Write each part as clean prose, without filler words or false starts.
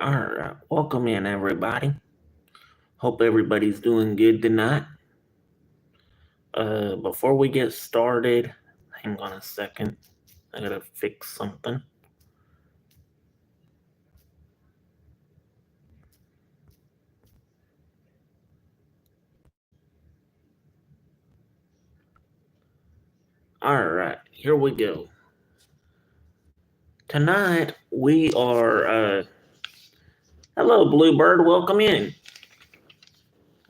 All right, welcome in, everybody. Hope everybody's doing good tonight. Before we get started, hang on a second. I gotta fix something. All right, here we go. Tonight we are. Hello, Bluebird. Welcome in.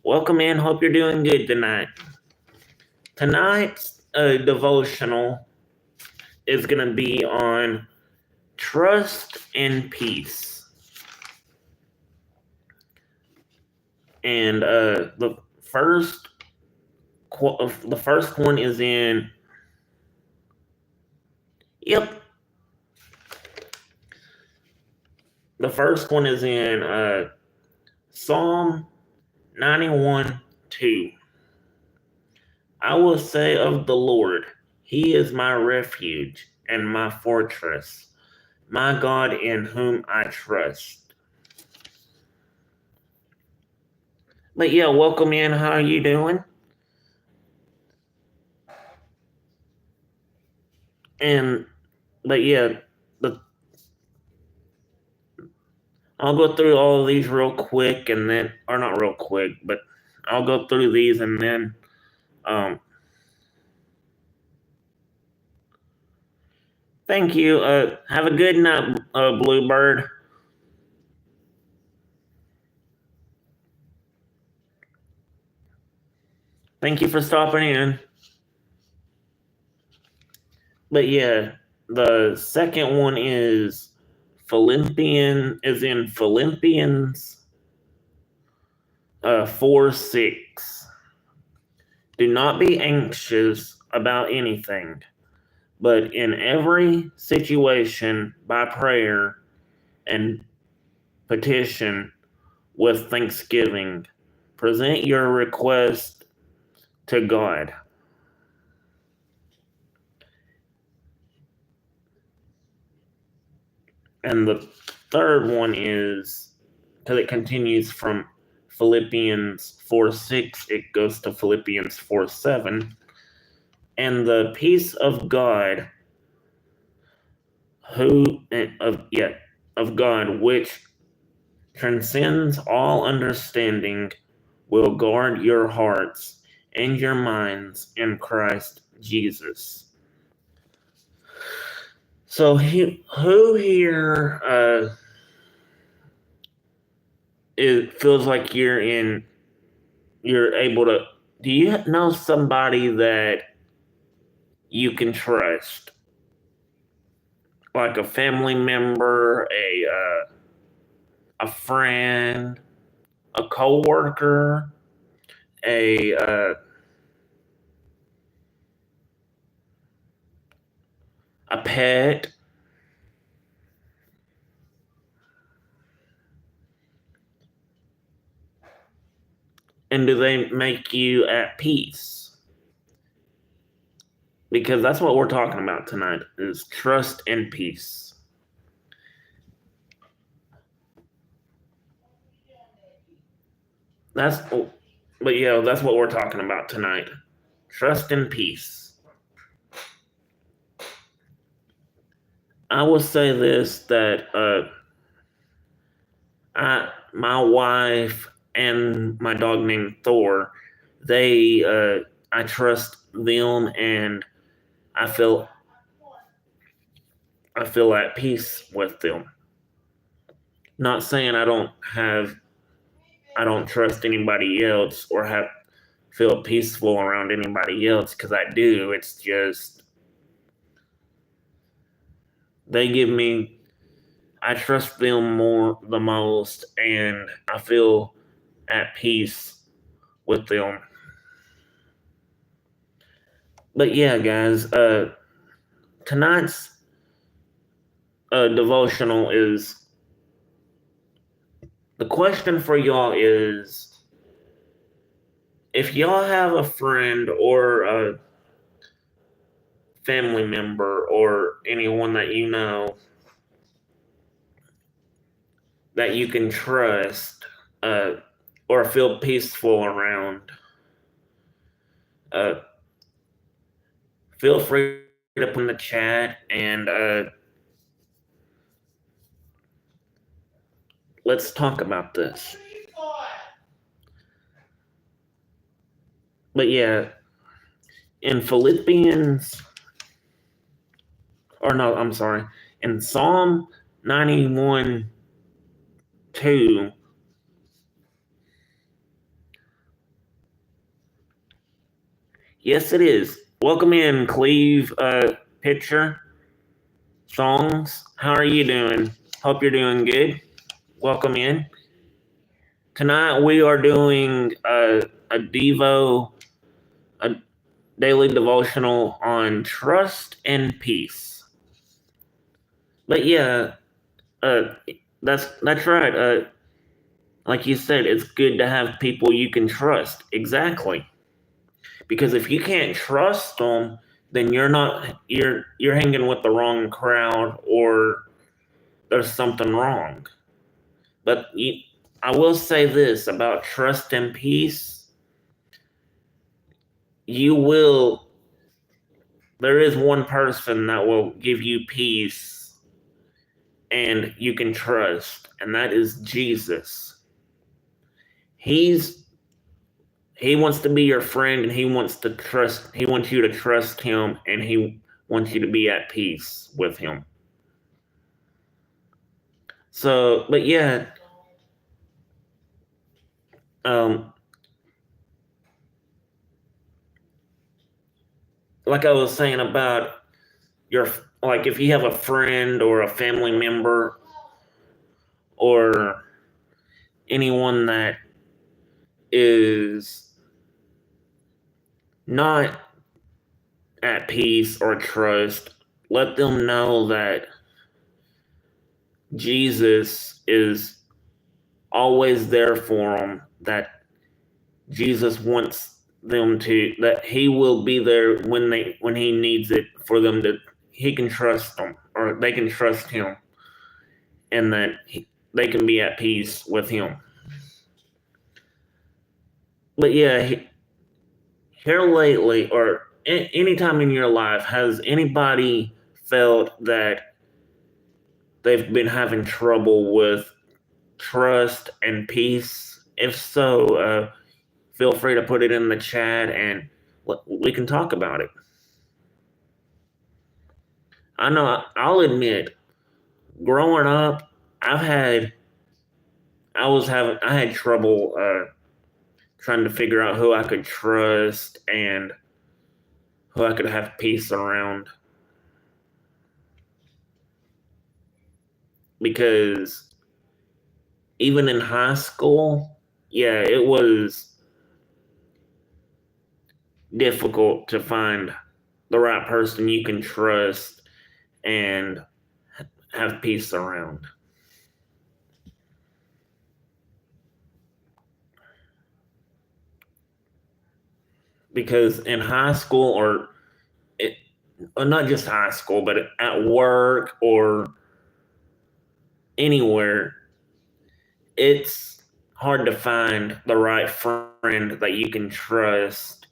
Welcome in. Hope you're doing good tonight. Tonight's devotional is gonna be on trust and peace. And the first one is in. Yep. The first one is in Psalm 91:2. I will say of the Lord, He is my refuge and my fortress, my God in whom I trust. But yeah, welcome in. How are you doing? And but yeah, the I'll go through all of these real quick, and then, or not real quick, but I'll go through these and then um thank you. Have a good night, Bluebird. Thank you for stopping in. But yeah, the second one is Philippians 4:6. Do not be anxious about anything, but in every situation by prayer and petition with thanksgiving, present your request to God. And the third one is, because it continues from Philippians 4:6, it goes to Philippians 4:7. And the peace of God, of God, which transcends all understanding, will guard your hearts and your minds in Christ Jesus. So, who here it feels like you're able to, do you know somebody that you can trust, like a family member, a friend, a coworker, a a pet? And do they make you at peace? Because that's what we're talking about tonight, is trust and peace. That's but yeah, that's what we're talking about tonight. Trust and peace. I will say this, that my wife and my dog named Thor, they I trust them, and I feel I feel at peace with them. Not saying I don't trust anybody else or have feel peaceful around anybody else, because I do. It's just they give me, I trust them more the most, and I feel at peace with them. But yeah, guys, tonight's devotional is, the question for y'all is, if y'all have a friend or a family member or anyone that you know that you can trust or feel peaceful around, feel free to put in the chat and let's talk about this. But yeah, in Philippians, or no, I'm sorry, in Psalm 91 2, yes, it is. Welcome in, Cleve Pitcher Songs. How are you doing? Hope you're doing good. Welcome in. Tonight we are doing a daily devotional on trust and peace. But yeah, that's right. Like you said, it's good to have people you can trust. Exactly. Because if you can't trust them, then you're hanging with the wrong crowd, or there's something wrong. But I will say this about trust and peace: there is one person that will give you peace and you can trust, and that is Jesus. He wants to be your friend, and he wants you to trust him, and he wants you to be at peace with him. So, but yeah, like I was saying about like if you have a friend or a family member or anyone that is not at peace or trust, let them know that Jesus is always there for them, that Jesus wants that he will be there when he needs it for them, to he can trust them, or they can trust him, and that they can be at peace with him. But yeah, here lately, or any time in your life, has anybody felt that they've been having trouble with trust and peace? If so, feel free to put it in the chat and we can talk about it. I know, I'll admit, growing up, I had trouble trying to figure out who I could trust and who I could have peace around. Because even in high school, yeah, it was difficult to find the right person you can trust and have peace around. Because in high school, or not just high school, but at work or anywhere, it's hard to find the right friend that you can trust.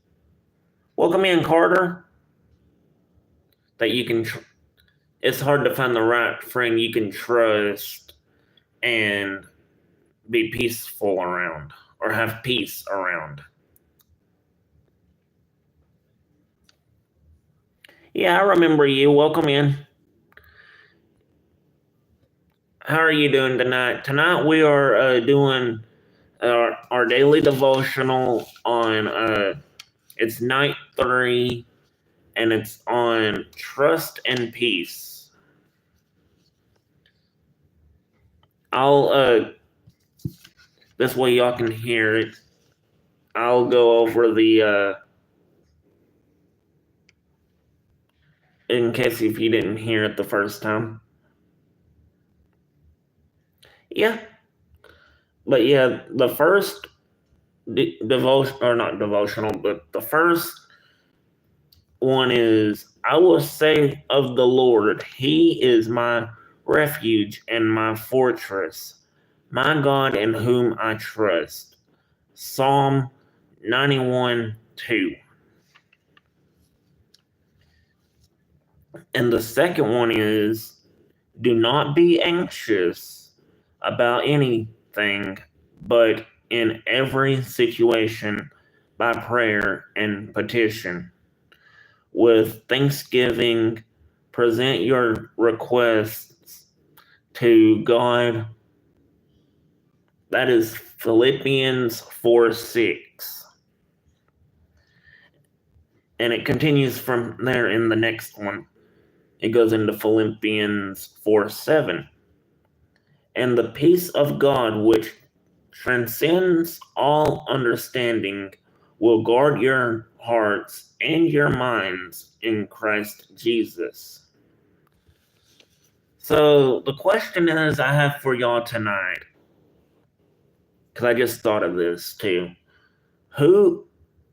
Welcome in, Carter. That you can. It's hard to find the right friend you can trust and be peaceful around, or have peace around. Yeah, I remember you. Welcome in. How are you doing tonight? Tonight we are doing our daily devotional on it's night 3, and it's on trust and peace. I'll this way y'all can hear it. I'll go over the in case if you didn't hear it the first time. Yeah. But yeah, the first devotion, or not devotional, but the first one is, I will say of the Lord, he is my refuge and my fortress. my God in whom I trust. Psalm 91:2. And the second one is, do not be anxious about anything, but in every situation, by prayer and petition, with thanksgiving, present your requests to God. That is Philippians 4:6. And it continues from there in the next one. It goes into Philippians 4:7. And the peace of God, which transcends all understanding, will guard your hearts and your minds in Christ Jesus. So the question is I have for y'all tonight, because I just thought of this too.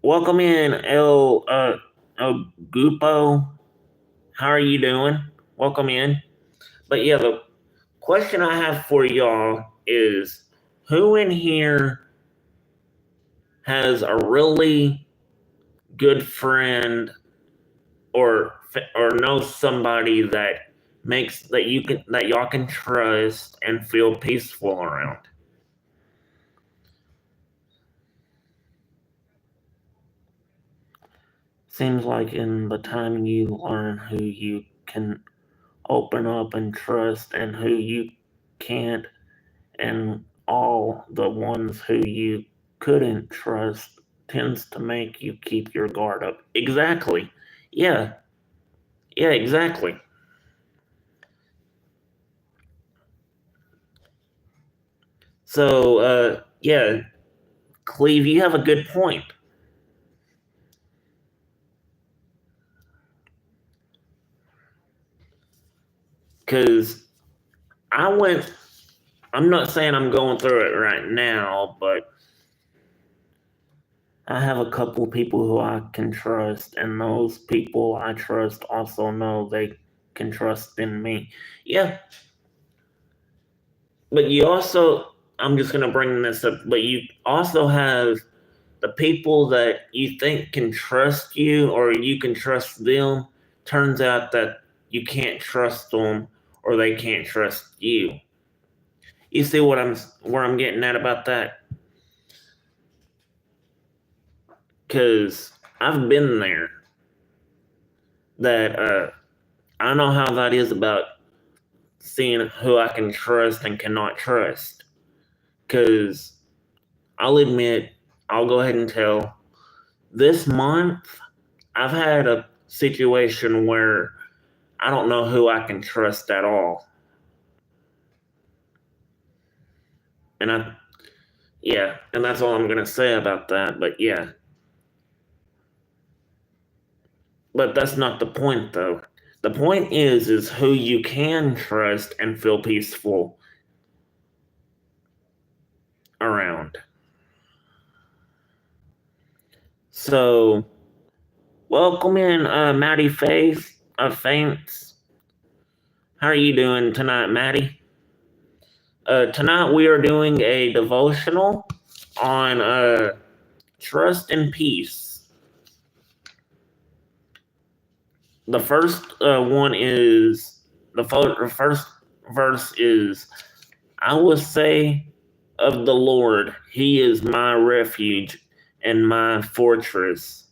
Welcome in, El Gupo. How are you doing? Welcome in. But yeah, the question I have for y'all is, who in here has a really good friend or knows somebody that y'all can trust and feel peaceful around? Seems like in the time you learn who you can open up and trust and who you can't, and all the ones who you couldn't trust tends to make you keep your guard up. Exactly. Yeah. Yeah, exactly. So, yeah, Cleve, you have a good point. Because I'm not saying I'm going through it right now, but I have a couple people who I can trust, and those people I trust also know they can trust in me. Yeah, but I'm just going to bring this up, but you also have the people that you think can trust you or you can trust them. Turns out that you can't trust them or they can't trust you. You see where I'm getting at about that? Because I've been there. That I know how that is about seeing who I can trust and cannot trust. Because I'll admit, I'll go ahead and tell, this month I've had a situation where I don't know who I can trust at all. And and that's all I'm going to say about that. But yeah. But that's not the point, though. The point is who you can trust and feel peaceful around. So, welcome in, Maddie Faith of Faints. How are you doing tonight, Maddie? Tonight we are doing a devotional on trust and peace. The first one is the first verse is, I will say of the Lord, He is my refuge and my fortress,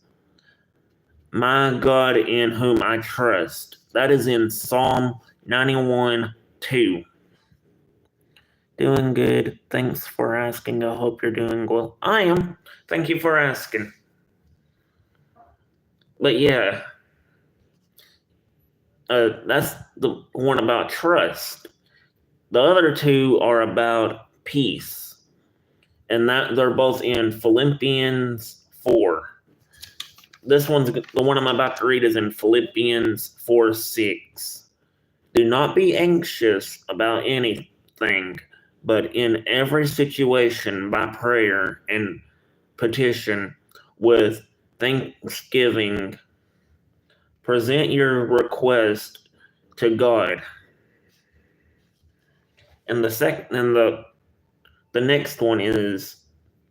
my God in whom I trust. That is in Psalm 91:2. Doing good. Thanks for asking. I hope you're doing well. I am. Thank you for asking. But yeah, that's the one about trust. The other two are about peace, and that they're both in Philippians 4. This one's the one I'm about to read is in Philippians 4:6. Do not be anxious about anything, but in every situation by prayer and petition with thanksgiving, present your request to God. And the the next one is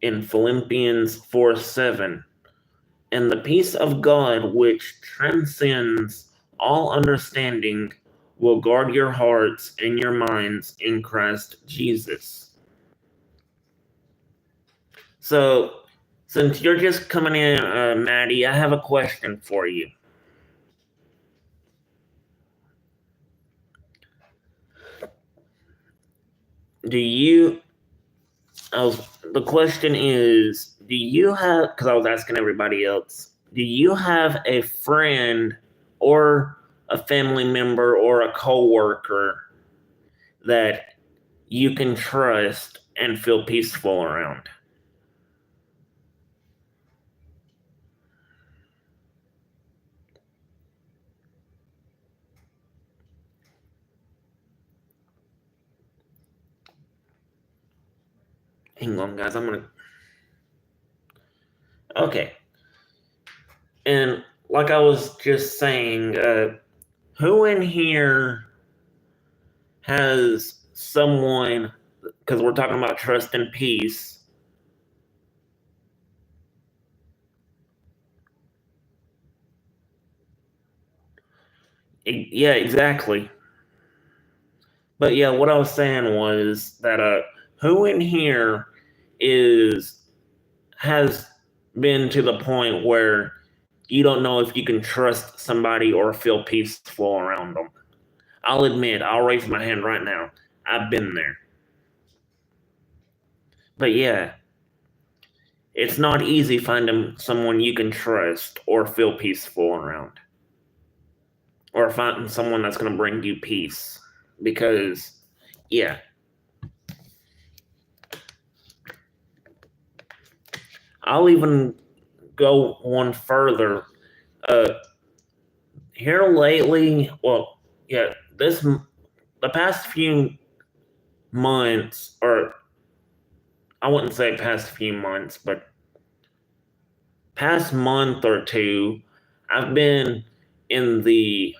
in Philippians 4:7. And the peace of God, which transcends all understanding, will guard your hearts and your minds in Christ Jesus. So, since you're just coming in, Maddie, I have a question for you. The question is, do you have, because I was asking everybody else, do you have a friend or a family member or a coworker that you can trust and feel peaceful around? Hang on, guys. Okay. And like I was just saying, who in here has someone, because we're talking about trust and peace. Yeah, exactly. But yeah, what I was saying was that who in here is has been to the point where you don't know if you can trust somebody or feel peaceful around them. I'll admit, I'll raise my hand right now. I've been there. But yeah, it's not easy finding someone you can trust or feel peaceful around. Or finding someone that's going to bring you peace. Because, yeah. I'll even go one further. Here lately, well, yeah, the past few months, or I wouldn't say past few months, but past month or two, I've been in the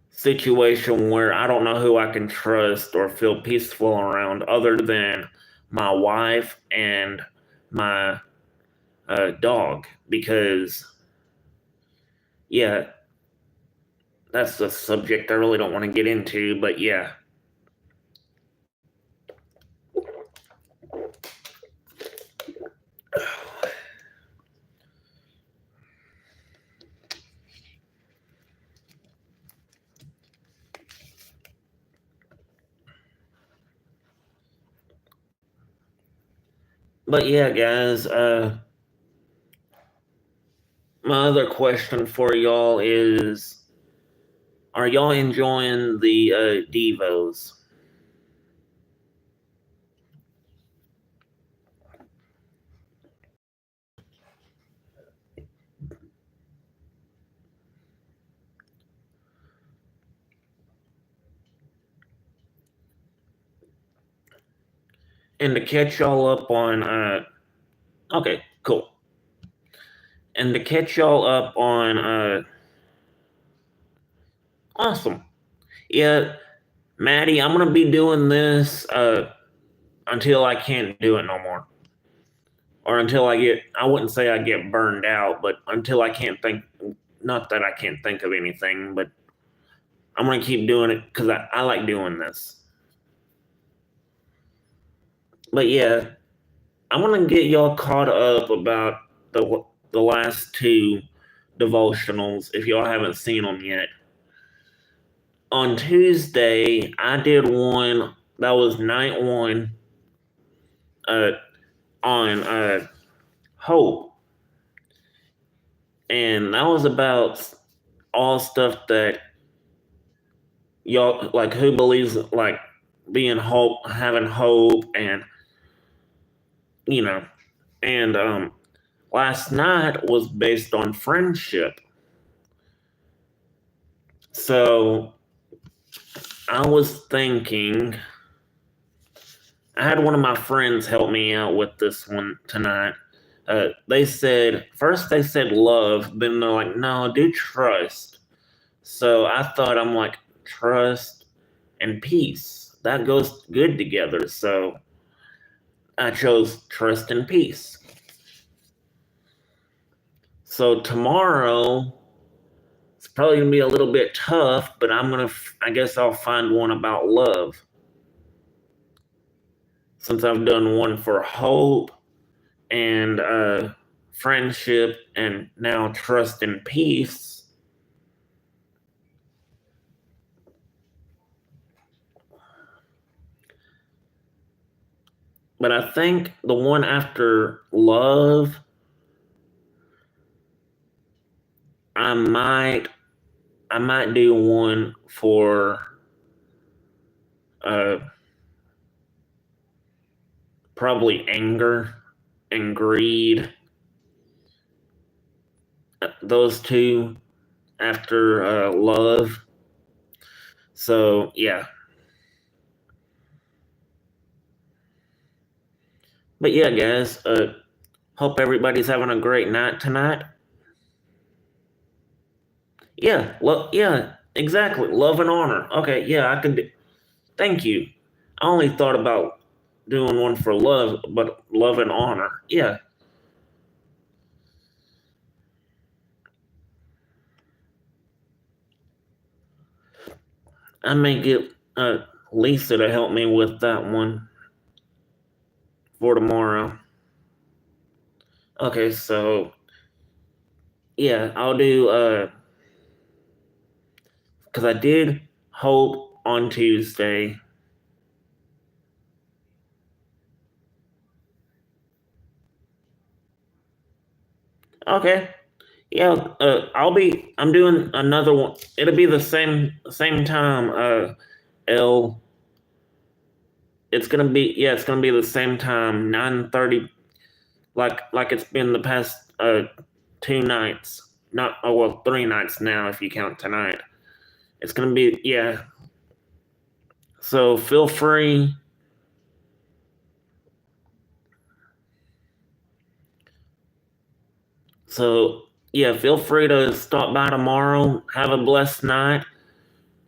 situation where I don't know who I can trust or feel peaceful around other than my wife and my dog. Because, yeah, that's a subject I really don't want to get into, but yeah. But yeah, guys, my other question for y'all is, are y'all enjoying the Devos? And to catch y'all up on, okay, cool. And to catch y'all up on, awesome. Yeah, Maddie, I'm gonna be doing this until I can't do it no more, or until I wouldn't say I get burned out, but until I can't think. Not that I can't think of anything, but I'm gonna keep doing it because I like doing this. But yeah, I'm gonna get y'all caught up about the last two devotionals if y'all haven't seen them yet. On Tuesday, I did one that was night one uh, on hope, and that was about all stuff that y'all like. Who believes like being hope, having hope, and you know, and last night was based on friendship. So I was thinking, I had one of my friends help me out with this one tonight. They said, first they said love, then they're like, no, do trust. So I thought, I'm like, trust and peace. that goes good together. So I chose trust and peace. So tomorrow it's probably gonna be a little bit tough, but I guess I'll find one about love. Since I've done one for hope and friendship and now trust and peace. But I think the one after love, I might do one for uh, probably anger and greed. Those two after love. So yeah. But yeah, guys. Hope everybody's having a great night tonight. Yeah. Yeah. Exactly. Love and honor. Okay. Yeah. I could. Thank you. I only thought about doing one for love, but love and honor. Yeah. I may get Lisa to help me with that one for tomorrow. Okay, so yeah, I'll do because I did hope on Tuesday. Okay, yeah, I'm doing another one. It'll be the same time. L. It's gonna be the same time, 9:30, like it's been the past two nights. Not oh well, 3 nights now if you count tonight. It's gonna be yeah. So feel free. So yeah, feel free to stop by tomorrow. Have a blessed night.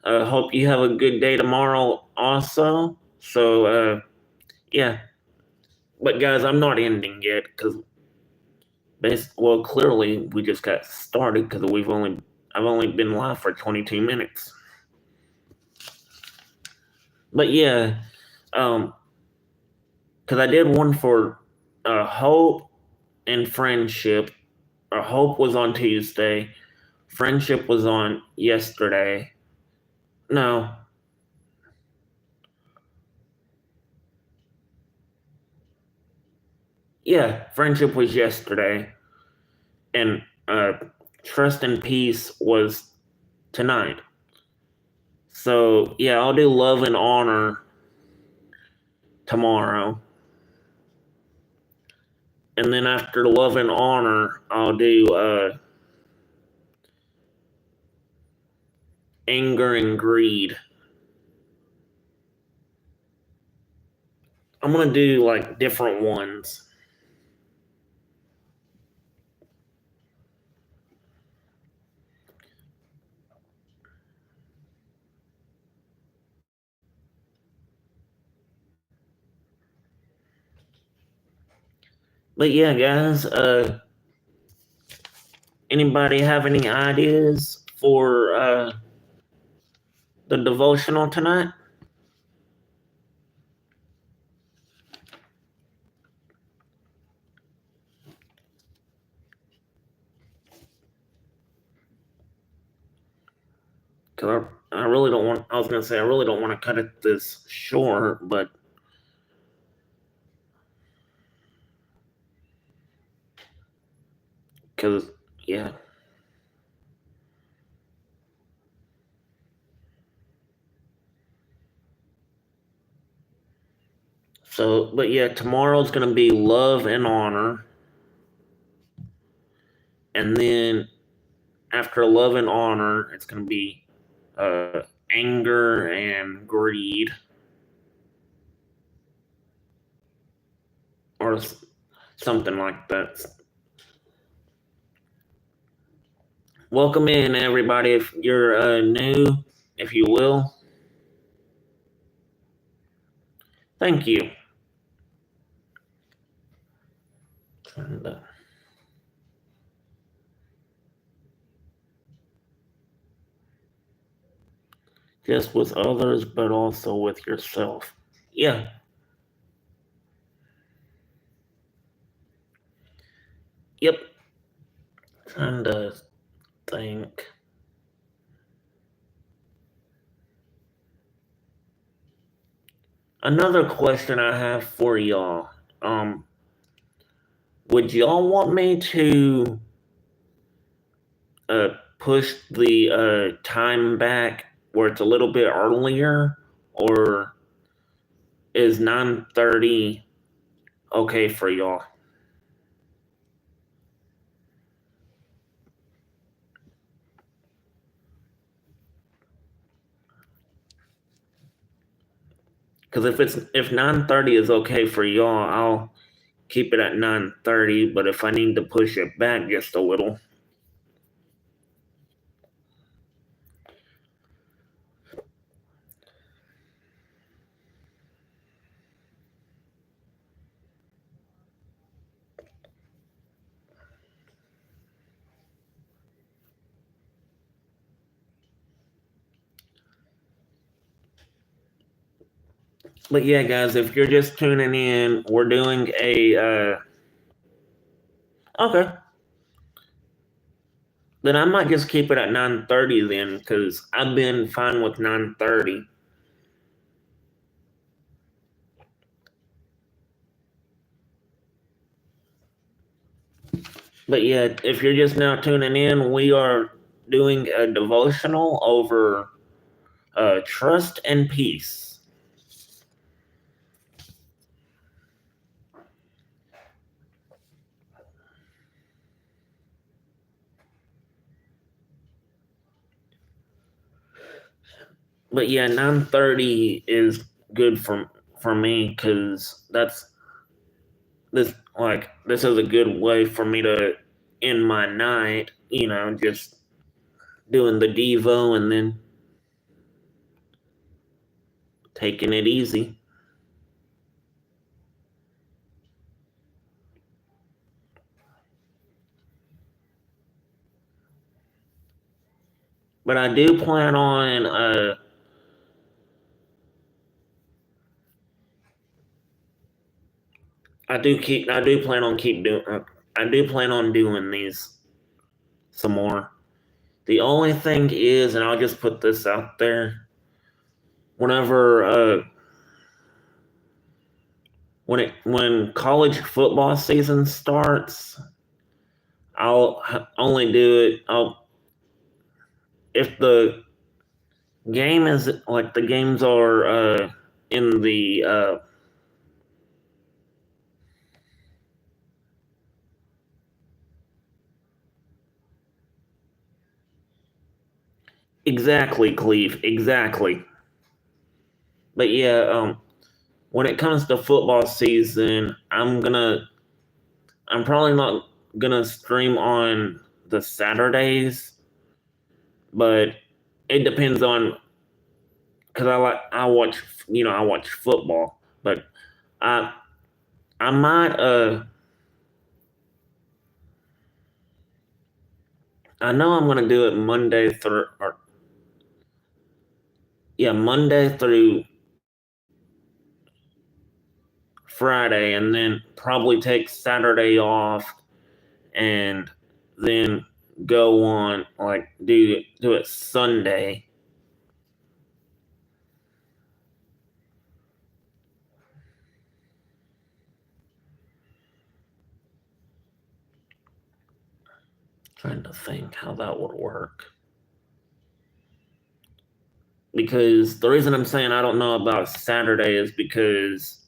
Hope you have a good day tomorrow also. So yeah, but guys, I'm not ending yet because clearly we just got started because I've only been live for 22 minutes. But yeah, because I did one for hope and friendship. Hope was on Tuesday. Friendship was on yesterday. No, yeah, friendship was yesterday, and trust and peace was tonight. So yeah, I'll do love and honor tomorrow, and then after love and honor, I'll do anger and greed. I'm gonna do like different ones. But yeah, guys, anybody have any ideas for the devotional tonight? Cause I really don't want. I was gonna say I really don't want to cut it this short, but because yeah. So, but yeah, tomorrow's gonna be love and honor, and then after love and honor, it's gonna be uh, anger and greed, or something like that. Welcome in, everybody. If you're new, if you will. Thank you. And, just with others, but also with yourself. Yeah. Yep. Trying to think. Another question I have for y'all. Um, would y'all want me to push the time back where it's a little bit earlier, or is 9:30 okay for y'all? Because if 9:30 is okay for y'all, I'll keep it at 9:30. But if I need to push it back just a little, but yeah, guys, if you're just tuning in, we're doing a okay. Then I might just keep it at 9:30 then, because I've been fine with 9:30. But yeah, if you're just now tuning in, we are doing a devotional over trust and peace. But yeah, 9:30 is good for me because this is a good way for me to end my night. Just doing the devo and then taking it easy. But I do plan on I do plan on keep doing I do plan on doing these some more. The only thing is, and I'll just put this out there, whenever when college football season starts, only do it. I'll if the game is like the games are in the exactly, Cleve, exactly. But yeah, when it comes to football season, I'm probably not gonna stream on the Saturdays, but it depends on because I watch football, but I I might I know I'm gonna do it Monday through Friday, and then probably take Saturday off, and then go on like do it Sunday. Trying to think how that would work. Because the reason I'm saying I don't know about Saturday is because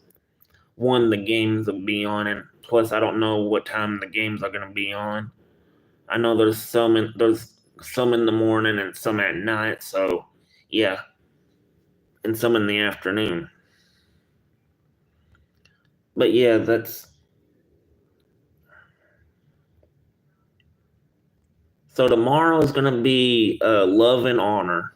one, the games will be on, and plus I don't know what time the games are going to be on. I know there's some in the morning and some at night, so yeah, and some in the afternoon. But yeah, that's so tomorrow is going to be love and honor.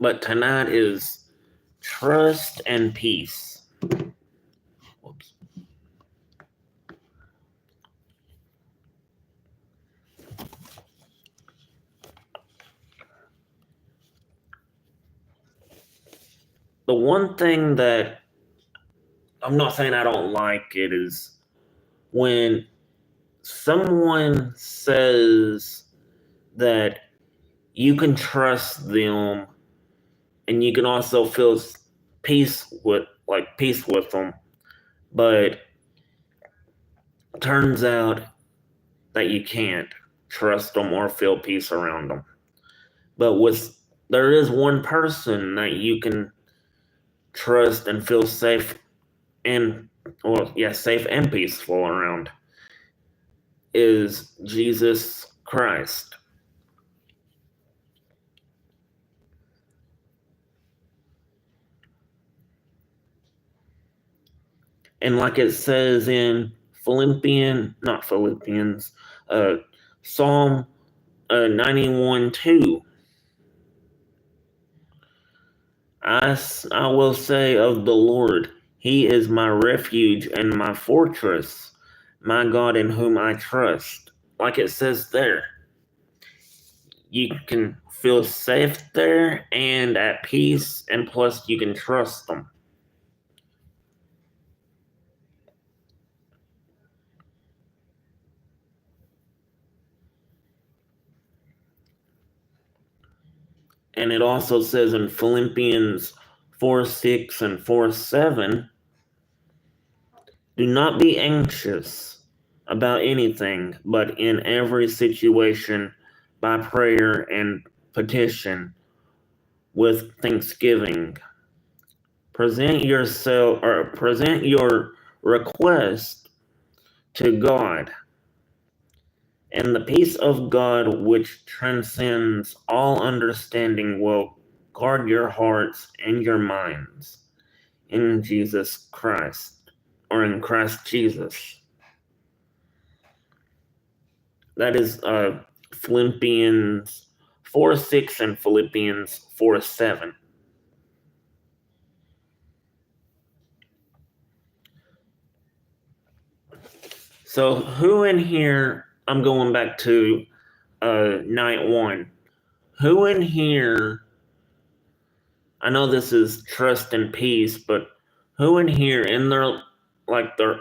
but tonight is trust and peace. Whoops. The one thing that I'm not saying I don't like it is when someone says that you can trust them and you can also feel peace with them, but turns out that you can't trust them or feel peace around them. But there is one person that you can trust and feel safe safe and peaceful around is Jesus Christ. And like it says in Psalm 91:2, I will say of the Lord, He is my refuge and my fortress, my God in whom I trust. Like it says there, you can feel safe there and at peace, and plus you can trust them. And it also says in Philippians 4:6 and 4:7, do not be anxious about anything, but in every situation, by prayer and petition, with thanksgiving, present your request to God, and the peace of God, which transcends all understanding, will guard your hearts and your minds in Jesus Christ, or in Christ Jesus. That is Philippians 4:6 and Philippians 4:7. So who in here, I'm going back to night one. Who in here, I know this is trust and peace, but who in here in their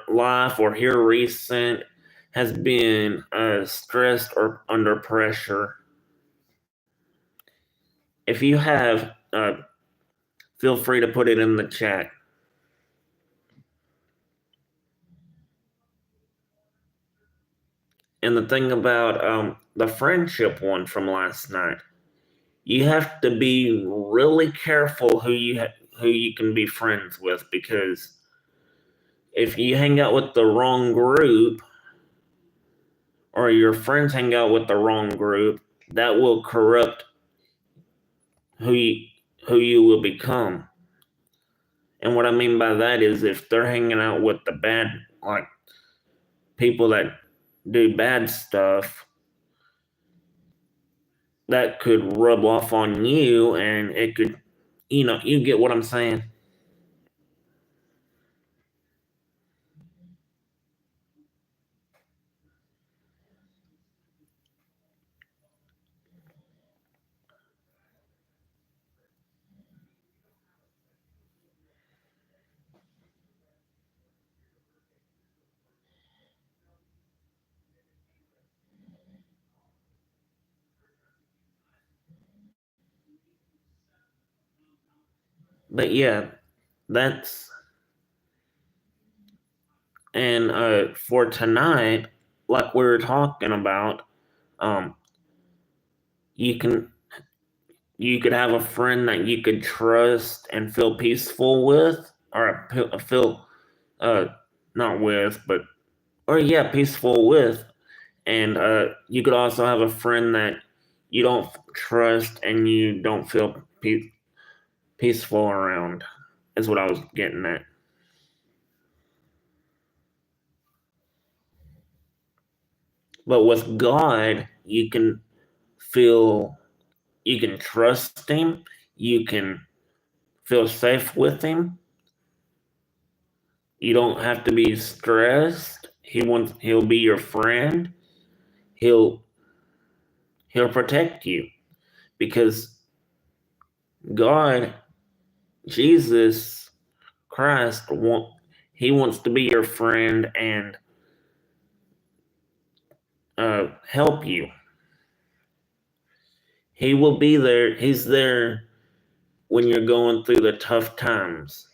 life or here recent has been stressed or under pressure? If you have, feel free to put it in the chat. And the thing about the friendship one from last night, you have to be really careful who you can be friends with, because if you hang out with the wrong group or your friends hang out with the wrong group, that will corrupt who you will become. And what I mean by that is if they're hanging out with the bad, like people that do bad stuff, that could rub off on you, and it could, you get what I'm saying. But yeah, that's, and for tonight, like we were talking about, um, you can you could have a friend that you could trust and feel peaceful with, or feel uh not with, but or yeah, peaceful with, and you could also have a friend that you don't trust and you don't feel peaceful around. Is what I was getting at. But with God, feel you can trust Him, You can feel safe with him. You don't have to be stressed. He'll be your friend. He'll protect you because God, Jesus Christ, he wants to be your friend and help you. He will be there. He's there when you're going through the tough times.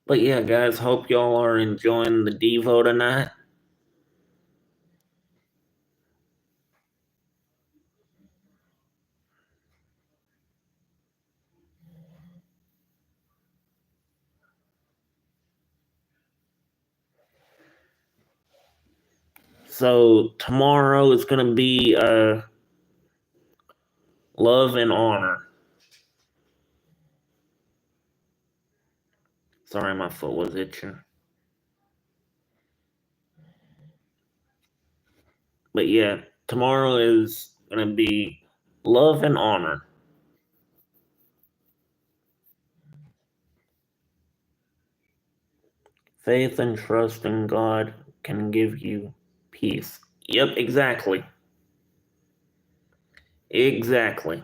But yeah, guys, hope y'all are enjoying the Devo tonight. So tomorrow is going to be love and honor. Sorry, my foot was itching. But yeah, tomorrow is going to be love and honor. Faith and trust in God can give you peace. Yep, exactly. Exactly.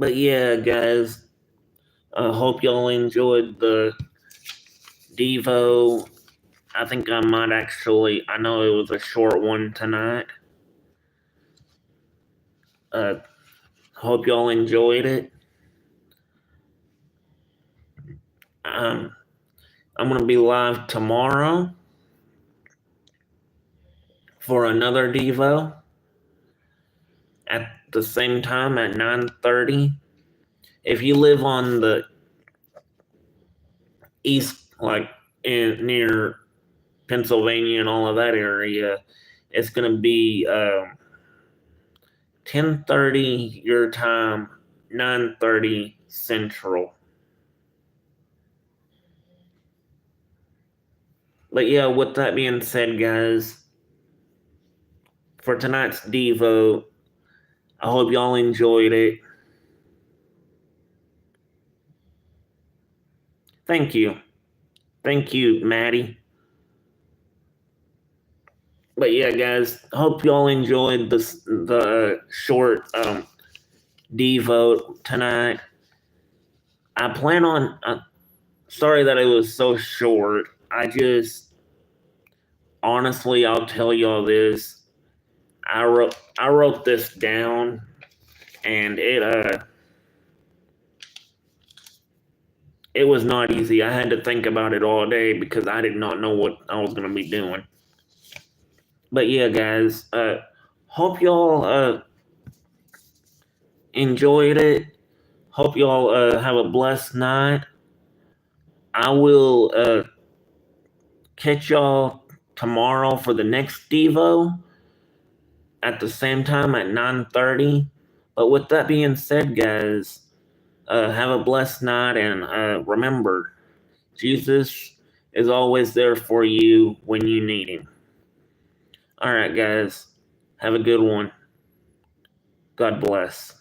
But yeah, guys, I hope y'all enjoyed the Devo. I think I might I know it was a short one tonight. Hope y'all enjoyed it. Um, I'm going to be live tomorrow for another Devo at the same time at 9:30. If you live on the east, like near Pennsylvania and all of that area, it's going to be 10:30 your time, 9:30 Central. But yeah, with that being said, guys, for tonight's Devo, I hope y'all enjoyed it. Thank you. Thank you, Maddie. But yeah, guys, hope y'all enjoyed the short Devo tonight. I plan on. Sorry that it was so short. Honestly, I'll tell y'all this. I wrote this down, and it was not easy. I had to think about it all day because I did not know what I was gonna be doing. But yeah, guys, hope y'all enjoyed it. Hope y'all have a blessed night. I will catch y'all tomorrow for the next Devo at the same time at 9:30. But with that being said, guys, have a blessed night and remember, Jesus is always there for you when you need him. All right, guys, have a good one. God bless.